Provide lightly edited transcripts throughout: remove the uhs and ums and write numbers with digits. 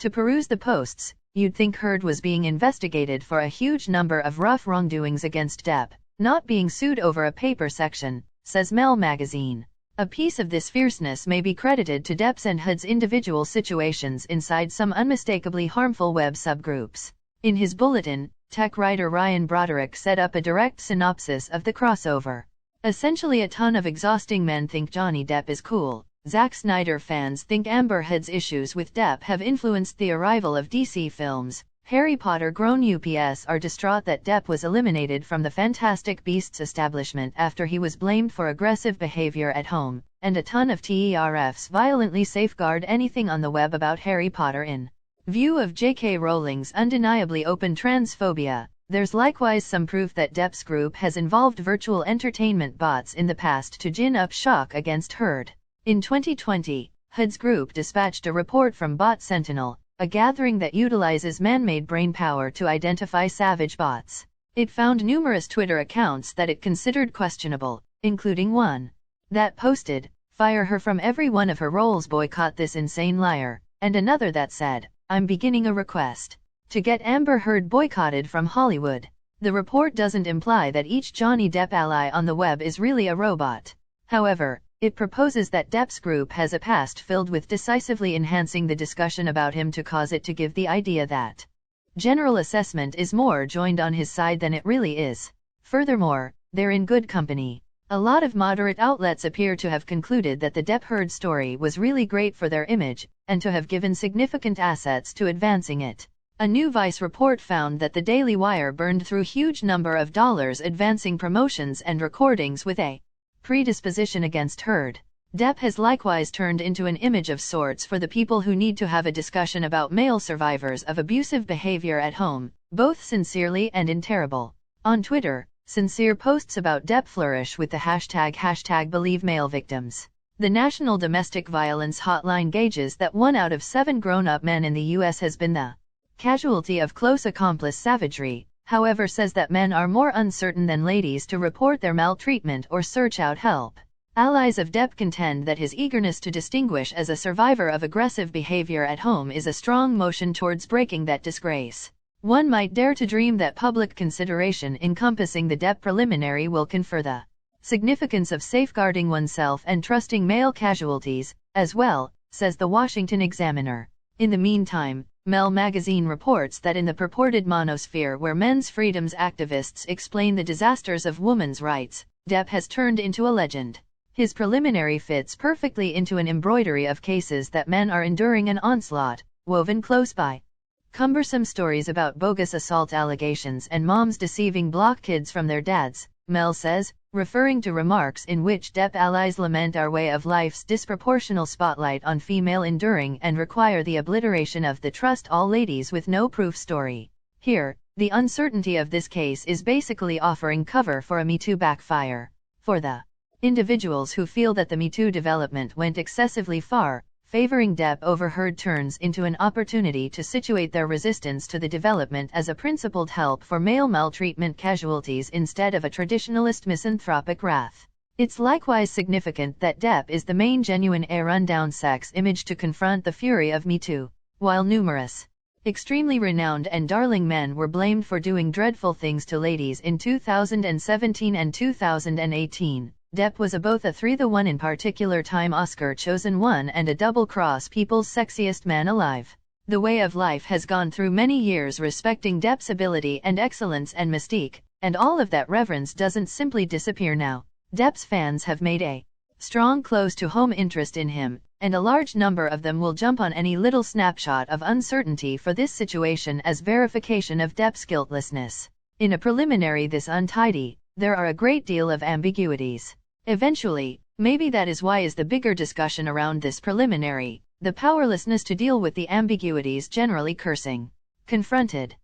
To peruse the posts, you'd think Heard was being investigated for a huge number of rough wrongdoings against Depp, not being sued over a paper section, says Mel magazine. A piece of this fierceness may be credited to Depp's and Heard's individual situations inside some unmistakably harmful web subgroups. In his bulletin, tech writer Ryan Broderick set up a direct synopsis of the crossover. Essentially, a ton of exhausting men think Johnny Depp is cool. Zack Snyder fans think Amber Heard's issues with Depp have influenced the arrival of DC films. Harry Potter grown UPS are distraught that Depp was eliminated from the Fantastic Beasts establishment after he was blamed for aggressive behavior at home, and a ton of TERFs violently safeguard anything on the web about Harry Potter in view of J.K. Rowling's undeniably open transphobia. There's likewise some proof that Depp's group has involved virtual entertainment bots in the past to gin up shock against Heard. In 2020, Heard's group dispatched a report from Bot Sentinel, a gathering that utilizes man-made brainpower to identify savage bots. It found numerous Twitter accounts that it considered questionable, including one that posted, "Fire her from every one of her roles, boycott this insane liar," and another that said, "I'm beginning a request to get Amber Heard boycotted from Hollywood." The report doesn't imply that each Johnny Depp ally on the web is really a robot. However, it proposes that Depp's group has a past filled with decisively enhancing the discussion about him to cause it to give the idea that general assessment is more joined on his side than it really is. Furthermore, they're in good company. A lot of moderate outlets appear to have concluded that the Depp-Heard story was really great for their image, and to have given significant assets to advancing it. A new Vice report found that the Daily Wire burned through huge number of dollars advancing promotions and recordings with a predisposition against Heard. Depp has likewise turned into an image of sorts for the people who need to have a discussion about male survivors of abusive behavior at home, both sincerely and in terrible. On Twitter, sincere posts about Depp flourish with the hashtag #BelieveMaleVictims. The National Domestic Violence Hotline gauges that 1 out of 7 grown-up men in the U.S. has been the casualty of close accomplice savagery, however says that men are more uncertain than ladies to report their maltreatment or search out help. Allies of Depp contend that his eagerness to distinguish as a survivor of aggressive behavior at home is a strong motion towards breaking that disgrace. One might dare to dream that public consideration encompassing the Depp preliminary will confer the significance of safeguarding oneself and trusting male casualties, as well, says the Washington Examiner. In the meantime, Mel magazine reports that in the purported monosphere where men's freedoms activists explain the disasters of women's rights, Depp has turned into a legend. His preliminary fits perfectly into an embroidery of cases that men are enduring an onslaught, woven close by cumbersome stories about bogus assault allegations and moms deceiving block kids from their dads, Mel says, referring to remarks in which Depp allies lament our way of life's disproportional spotlight on female enduring and require the obliteration of the trust all ladies with no proof story. Here, the uncertainty of this case is basically offering cover for a Me Too backfire. For the individuals who feel that the Me Too development went excessively far, favoring Depp over Heard turns into an opportunity to situate their resistance to the development as a principled help for male maltreatment casualties instead of a traditionalist misanthropic wrath. It's likewise significant that Depp is the main genuine rundown sex image to confront the fury of Me Too. While numerous, extremely renowned and darling men were blamed for doing dreadful things to ladies in 2017 and 2018, Depp was both a 3-1 in particular time Oscar-chosen one and a double-cross People's Sexiest Man Alive. The way of life has gone through many years respecting Depp's ability and excellence and mystique, and all of that reverence doesn't simply disappear now. Depp's fans have made a strong close-to-home interest in him, and a large number of them will jump on any little snapshot of uncertainty for this situation as verification of Depp's guiltlessness. In a preliminary this untidy, there are a great deal of ambiguities. Eventually, maybe that is why is the bigger discussion around this preliminary, the powerlessness to deal with the ambiguities generally cursing. Confronted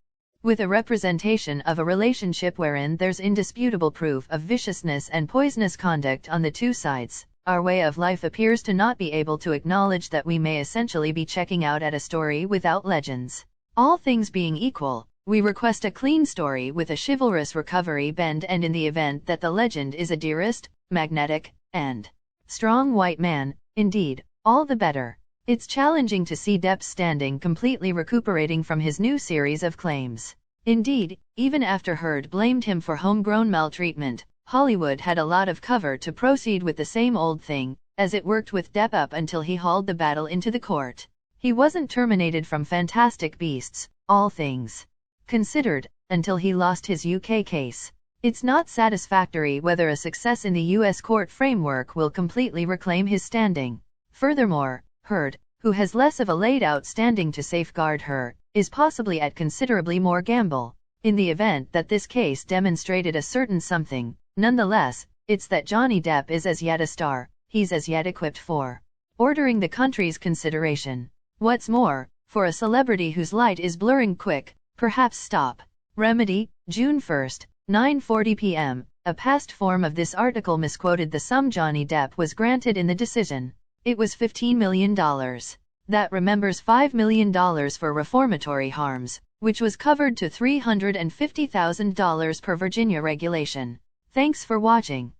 with a representation of a relationship wherein there's indisputable proof of viciousness and poisonous conduct on the two sides, our way of life appears to not be able to acknowledge that we may essentially be checking out at a story without legends. All things being equal, we request a clean story with a chivalrous recovery bend, and in the event that the legend is a dearest, magnetic, and strong white man, indeed, all the better. It's challenging to see Depp's standing completely recuperating from his new series of claims. Indeed, even after Heard blamed him for homegrown maltreatment, Hollywood had a lot of cover to proceed with the same old thing, as it worked with Depp up until he hauled the battle into the court. He wasn't terminated from Fantastic Beasts, all things considered, until he lost his UK case. It's not satisfactory whether a success in the US court framework will completely reclaim his standing. Furthermore, Heard, who has less of a laid-out standing to safeguard her, is possibly at considerably more gamble. In the event that this case demonstrated a certain something, nonetheless, it's that Johnny Depp is as yet a star, he's as yet equipped for ordering the country's consideration. What's more, for a celebrity whose light is blurring quick, perhaps stop. Remedy, June 1, 9:40 p.m. A past form of this article misquoted the sum Johnny Depp was granted in the decision. It was $15 million. That remembers $5 million for reformatory harms, which was covered to $350,000 per Virginia regulation. Thanks for watching.